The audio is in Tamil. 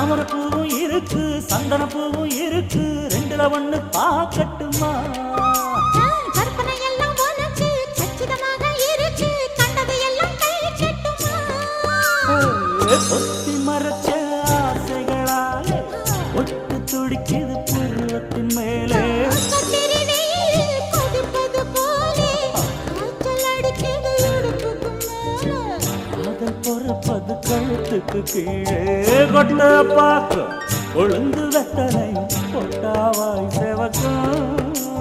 தாமரப்பூவும் இருக்கு சந்தனப்பூவும் இருக்கு ரெண்டுல ஒண்ணு பாக்கட்டுமா கற்பனை எல்லாம் உனக்கு சச்சிதமாக இருக்கு கண்டது எல்லாம் கை கட்டுமா பொத்தி மறைச்ச ஆசைகளாலே ஒட்டு துடிக்குது பருவத்தின் மேலே கொதிப்பது போலே காய்ச்சல் அடிக்குது இடுப்புக்கு மேலே காதல் பொறப்பது கழுத்துக்கு கீழே கொட்ட பார்க்க ஒழுங்கு வெத்தனை பொட்டாவாய் செவக்கும்